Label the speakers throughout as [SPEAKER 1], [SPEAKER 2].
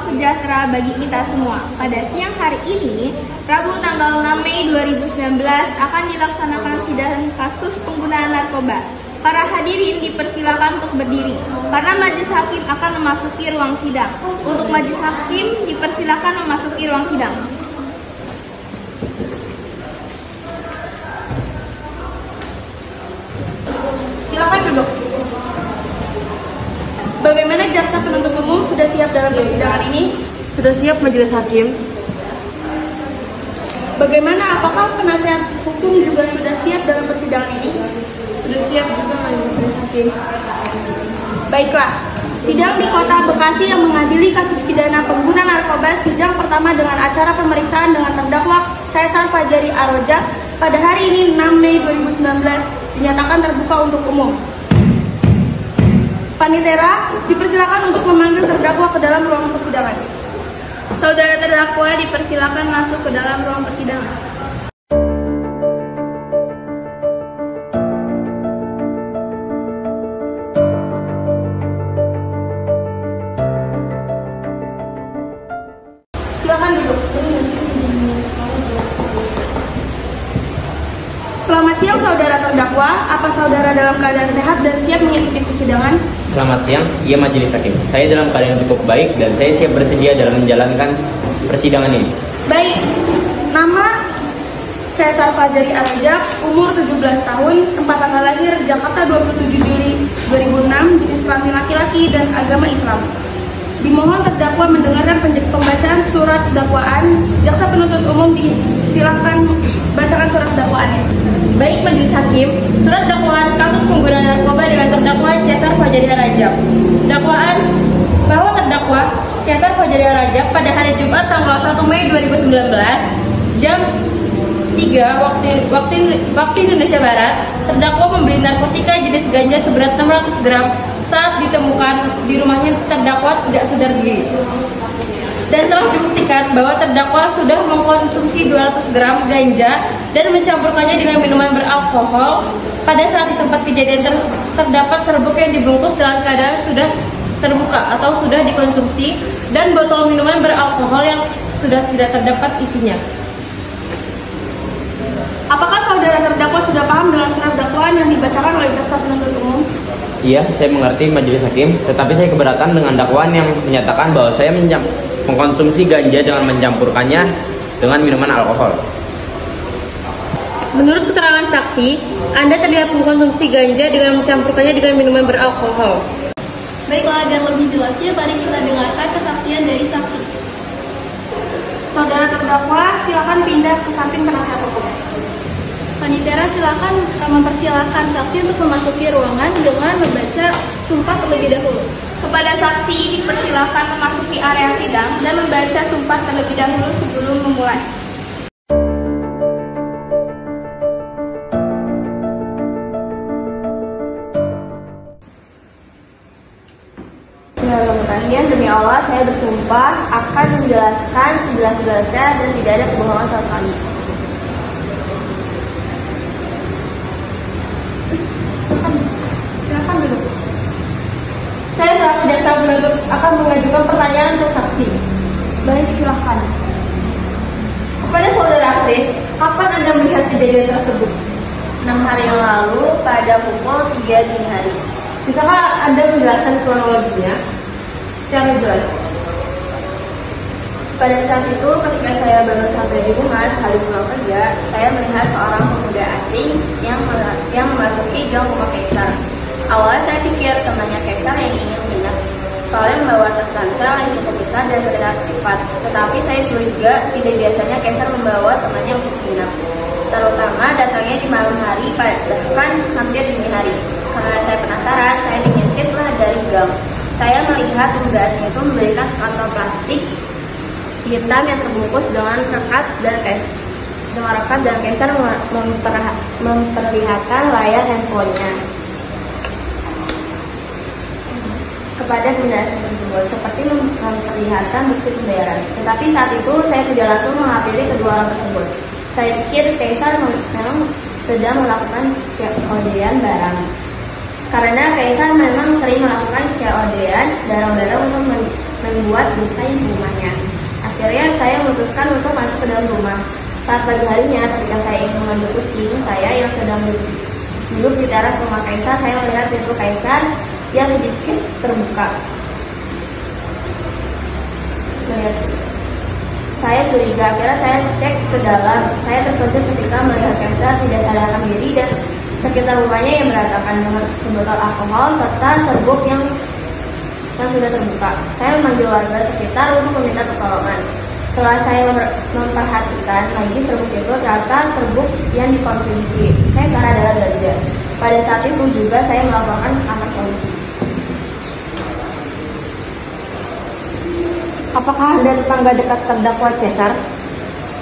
[SPEAKER 1] sejahtera bagi kita semua. Pada siang hari ini, Rabu tanggal 6 Mei 2019 akan dilaksanakan sidang kasus penggunaan narkoba. Para hadirin dipersilakan untuk berdiri karena majelis hakim akan memasuki ruang sidang. Untuk majelis hakim dipersilakan memasuki ruang sidang.
[SPEAKER 2] Silakan duduk. Bagaimana jaksa penuntut umum sudah siap dalam persidangan ini?
[SPEAKER 3] Sudah siap majelis hakim.
[SPEAKER 2] Bagaimana, apakah penasihat hukum juga sudah siap dalam persidangan ini?
[SPEAKER 3] Sudah siap juga majelis hakim.
[SPEAKER 2] Baiklah, sidang di Kota Bekasi yang mengadili kasus pidana pengguna narkoba sidang pertama dengan acara pemeriksaan dengan terdakwa Caesar Fajari Arojak pada hari ini 6 Mei 2019 dinyatakan terbuka untuk umum. Panitera dipersilakan untuk memanggil terdakwa ke dalam ruang persidangan.
[SPEAKER 1] Saudara terdakwa dipersilakan masuk ke dalam ruang persidangan.
[SPEAKER 2] Silakan duduk. Selamat siang saudara terdakwa, apa saudara dalam keadaan sehat dan siap mengikuti persidangan?
[SPEAKER 4] Selamat siang, iya majelis hakim. Saya dalam keadaan yang cukup baik dan saya siap bersedia dalam menjalankan persidangan ini.
[SPEAKER 2] Baik, nama Caesar Fajari Arojak, umur 17 tahun, tempat tanggal lahir Jakarta 27 Juli 2006, jenis kelamin laki-laki dan agama Islam. Dimohon terdakwa mendengarkan pembacaan surat dakwaan. Jaksa penuntut umum disilahkan bacakan surat dakwaannya.
[SPEAKER 3] Baik majelis hakim, surat dakwaan kasus penggunaan narkoba dengan terdakwa Caesar Fajari Arojak. Dakwaan bahwa terdakwa Caesar Fajari Arojak pada hari Jumat tanggal 1 Mei 2019 jam 3 waktu Indonesia Barat, terdakwa membeli narkotika jenis ganja seberat 600 gram saat ditemukan di rumahnya terdakwa tidak sadar diri. Dan telah dibuktikan bahwa terdakwa sudah mengkonsumsi 200 gram ganja dan mencampurkannya dengan minuman beralkohol. Pada saat di tempat kejadian terdapat serbuk yang dibungkus dalam keadaan sudah terbuka atau sudah dikonsumsi dan botol minuman beralkohol yang sudah tidak terdapat isinya.
[SPEAKER 2] Apakah saudara terdakwa sudah paham dengan surat dakwaan yang dibacakan oleh jaksa penuntut umum?
[SPEAKER 4] Iya, saya mengerti majelis hakim, tetapi saya keberatan dengan dakwaan yang menyatakan bahwa saya mengkonsumsi ganja dengan mencampurkannya dengan minuman alkohol.
[SPEAKER 3] Menurut keterangan saksi, Anda terlihat mengkonsumsi ganja dengan mencampurkannya dengan minuman beralkohol.
[SPEAKER 1] Baiklah, dan lebih jelasnya mari kita dengarkan kesaksian dari saksi.
[SPEAKER 2] Saudara terdakwa, silakan pindah ke samping penasihat hukum.
[SPEAKER 1] Panitera silakan mempersilahkan saksi untuk memasuki ruangan dengan membaca sumpah terlebih dahulu. Kepada saksi dipersilakan memasuki area sidang dan membaca sumpah terlebih dahulu sebelum memulai.
[SPEAKER 5] Bismillahirrahmanirrahim. Demi Allah, saya bersumpah akan menjelaskan sejelas-jelasnya dan tidak ada kebohongan sama sekali.
[SPEAKER 2] Silakan duduk. Saya selaku jaksa penuntut akan mengajukan pertanyaan untuk saksi.
[SPEAKER 5] Baik, silakan.
[SPEAKER 3] Kepada saudara Akris, kapan Anda melihat kejadian tersebut?
[SPEAKER 5] 6 hari yang lalu pada pukul 3 dini hari.
[SPEAKER 3] Bisakah Anda menjelaskan kronologinya secara jelas?
[SPEAKER 5] Pada saat itu, ketika saya baru sampai di rumah sehari pulang kerja, saya melihat seorang pemuda asing yang memasuki gang rumah Kaisar. Awalnya saya pikir temannya Kaisar yang ingin menginap, soalnya membawa tas ransel yang cukup besar dan terlihat privat. Tetapi saya curiga tidak biasanya Kaisar membawa temannya untuk menginap, terutama datangnya di malam hari, bahkan hampir dini hari. Karena saya penasaran, saya mengintiplah dari gang. Saya melihat pemuda asing itu memberikan kantong plastik hitam yang terbungkus dengan rekat dan Kaisar memperlihatkan layar handphonenya kepada pemuda asing tersebut, seperti memperlihatkan bukti pembayaran. Tetapi saat itu saya tidak langsung menghampiri kedua orang tersebut. Saya pikir Kaisar memang sedang melakukan COD-an barang. Karena Kaisar memang sering melakukan COD-an barang-barang untuk membuat desain rumahnya. Akhirnya saya memutuskan untuk masuk ke dalam rumah. Saat pagi harinya, ketika saya ingin memandu kucing saya yang sedang duduk di teras rumah Kaisar, saya melihat pintu Kaisar yang sedikit terbuka. Saya curiga, akhirnya saya cek ke dalam. Saya terkejut ketika melihat Kaisar tidak sadarkan diri dan sekitar rumahnya yang berantakan dengan sebotol alkohol serta serbuk yang sudah terbuka. Saya memanggil warga sekitar untuk meminta pertolongan. Setelah saya memperhatikan lagi serbuk itu, ternyata serbuk yang dikonsumsi Kaisar adalah ganja. Pada saat itu juga saya melaporkan ke kantor polisi.
[SPEAKER 3] Apakah Anda tetangga dekat terdakwa Caesar?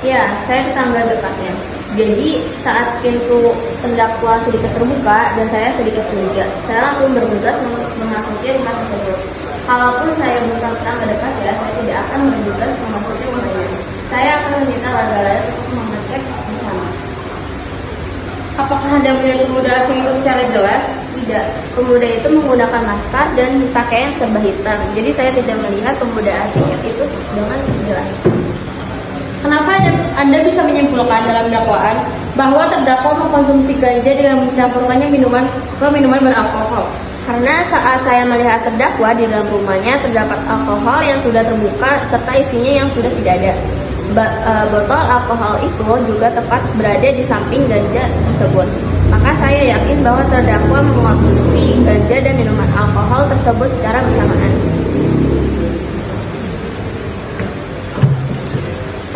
[SPEAKER 5] Ya, saya tetangga dekatnya. Jadi saat pintu terdakwa sedikit terbuka dan saya sedikit curiga, saya langsung bergegas untuk memasuki rumah tersebut. Kalaupun saya bukan tetangga dekat ya, saya tidak akan bergegas memasuki rumahnya. Saya akan meminta warga lain untuk mengecek bersama.
[SPEAKER 3] Apakah Anda melihat pemuda asing itu secara jelas?
[SPEAKER 5] Tidak, pemuda itu menggunakan masker dan pakaian serba hitam. Jadi saya tidak melihat pemuda asing itu dengan jelas.
[SPEAKER 3] Kenapa Anda bisa menyimpulkan dalam dakwaan bahwa terdakwa mengkonsumsi ganja dengan mencampurkannya ke minuman beralkohol?
[SPEAKER 5] Karena saat saya melihat terdakwa di dalam rumahnya terdapat alkohol yang sudah terbuka serta isinya yang sudah tidak ada. Botol alkohol itu juga tepat berada di samping ganja tersebut. Maka saya yakin bahwa terdakwa mengkonsumsi ganja dan minuman alkohol tersebut secara bersamaan.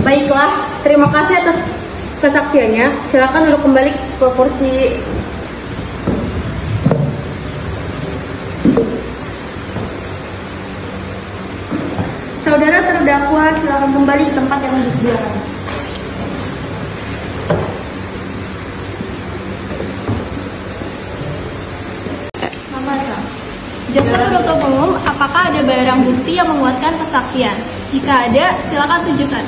[SPEAKER 3] Baiklah, terima kasih atas kesaksiannya. Silakan duduk kembali ke kursi.
[SPEAKER 2] Saudara terdakwa, silakan kembali ke tempat yang disediakan.
[SPEAKER 1] Jaksa penuntut umum, apakah ada barang bukti yang menguatkan kesaksian? Jika ada, silakan tunjukkan.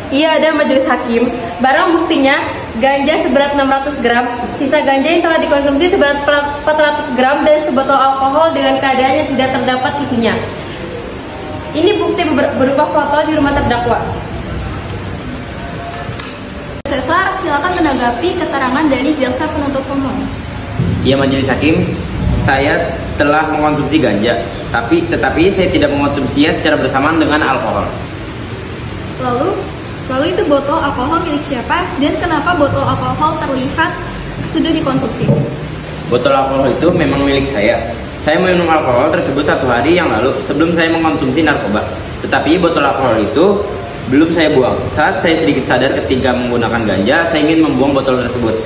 [SPEAKER 3] Iya, ada majelis hakim. Barang buktinya ganja seberat 600 gram, sisa ganja yang telah dikonsumsi seberat 400 gram dan sebotol alkohol dengan keadaan yang tidak terdapat isinya. Ini bukti berupa foto di rumah terdakwa.
[SPEAKER 1] Caesar, silakan menanggapi keterangan dari jaksa penuntut umum.
[SPEAKER 4] Ya, majelis hakim, saya telah mengkonsumsi ganja, tetapi saya tidak mengkonsumsinya secara bersamaan dengan alkohol.
[SPEAKER 1] Lalu itu botol alkohol milik siapa dan kenapa botol alkohol terlihat sudah dikonsumsi?
[SPEAKER 4] Botol alkohol itu memang milik saya. Saya minum alkohol tersebut 1 hari yang lalu sebelum saya mengkonsumsi narkoba. Tetapi botol alkohol itu belum saya buang. Saat saya sedikit sadar ketika menggunakan ganja, saya ingin membuang botol tersebut.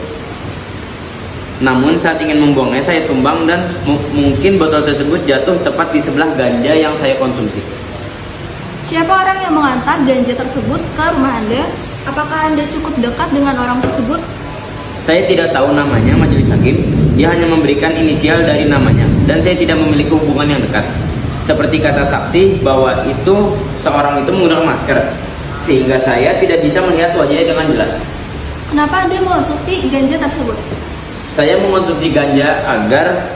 [SPEAKER 4] Namun saat ingin membuangnya, saya tumbang dan mungkin botol tersebut jatuh tepat di sebelah ganja yang saya konsumsi.
[SPEAKER 1] Siapa orang yang mengantar ganja tersebut ke rumah Anda? Apakah Anda cukup dekat dengan orang tersebut?
[SPEAKER 4] Saya tidak tahu namanya, majelis hakim. Dia hanya memberikan inisial dari namanya, dan saya tidak memiliki hubungan yang dekat. Seperti kata saksi bahwa seorang itu menggunakan masker, sehingga saya tidak bisa melihat wajahnya dengan jelas.
[SPEAKER 1] Kenapa Anda mengonsumsi ganja tersebut?
[SPEAKER 4] Saya mengonsumsi ganja agar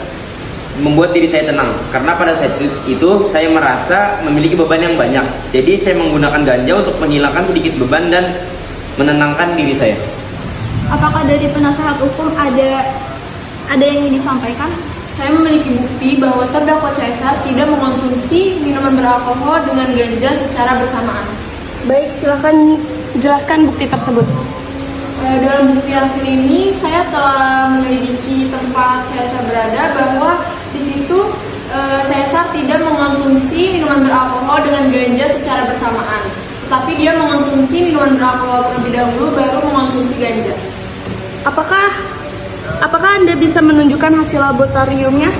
[SPEAKER 4] membuat diri saya tenang, karena pada saat itu saya merasa memiliki beban yang banyak. Jadi saya menggunakan ganja untuk menghilangkan sedikit beban dan menenangkan diri saya.
[SPEAKER 1] Apakah dari penasehat hukum ada yang ingin disampaikan?
[SPEAKER 2] Saya memiliki bukti bahwa terdakwa Caesar tidak mengonsumsi minuman beralkohol dengan ganja secara bersamaan. Baik, silakan jelaskan bukti tersebut. Dalam bukti hasil ini, saya telah menyelidiki tempat Caesar berada bahwa di situ Caesar tidak mengonsumsi minuman beralkohol dengan ganja secara bersamaan, tetapi dia mengonsumsi minuman beralkohol terlebih dahulu baru mengonsumsi ganja. Apakah Anda bisa menunjukkan hasil laboratoriumnya?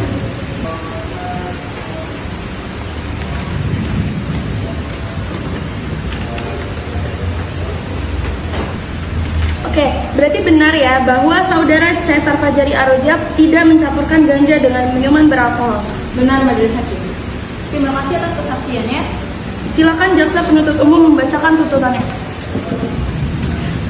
[SPEAKER 2] Oke, berarti benar ya bahwa saudara Caesar Fajari Arojab tidak mencampurkan ganja dengan minuman beralkohol. Benar, majelis hakim.
[SPEAKER 1] Terima kasih atas kesaksiannya.
[SPEAKER 2] Silakan jaksa penuntut umum membacakan tuntutannya.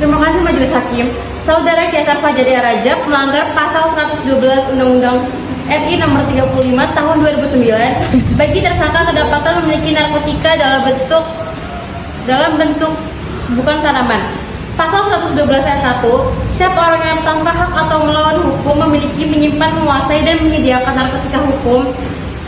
[SPEAKER 3] Terima kasih majelis hakim. Saudara Caesar Fajari Arojab melanggar pasal 112 Undang-Undang RI nomor 35 tahun 2009 bagi tersangka kedapatan memiliki narkotika dalam bentuk bukan tanaman. Pasal 112 ayat 1, setiap orang yang tanpa hak atau melawan hukum memiliki, menyimpan, menguasai, dan menyediakan narkotika hukum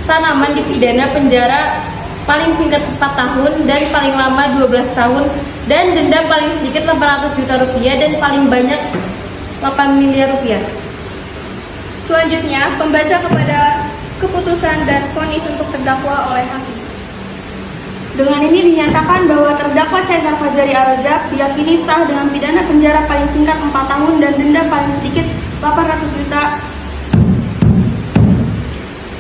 [SPEAKER 3] tanaman dipidana penjara paling singkat 4 tahun dan paling lama 12 tahun dan denda paling sedikit 800 juta rupiah dan paling banyak 8 miliar rupiah.
[SPEAKER 1] Selanjutnya, pembaca kepada keputusan dan vonis untuk terdakwa oleh hakim.
[SPEAKER 2] Dengan ini dinyatakan bahwa terdakwa Caesar Fajari Arajab diyakini sah dengan pidana penjara paling singkat 4 tahun dan denda paling sedikit 800 juta.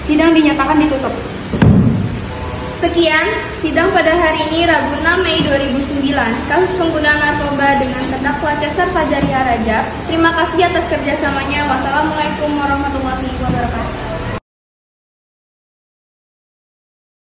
[SPEAKER 2] Sidang dinyatakan ditutup.
[SPEAKER 1] Sekian, sidang pada hari ini Rabu 6 Mei 2009, kasus penggunaan narkoba dengan terdakwa Caesar Fajari Arajab. Terima kasih atas kerjasamanya. Wassalamualaikum warahmatullahi wabarakatuh.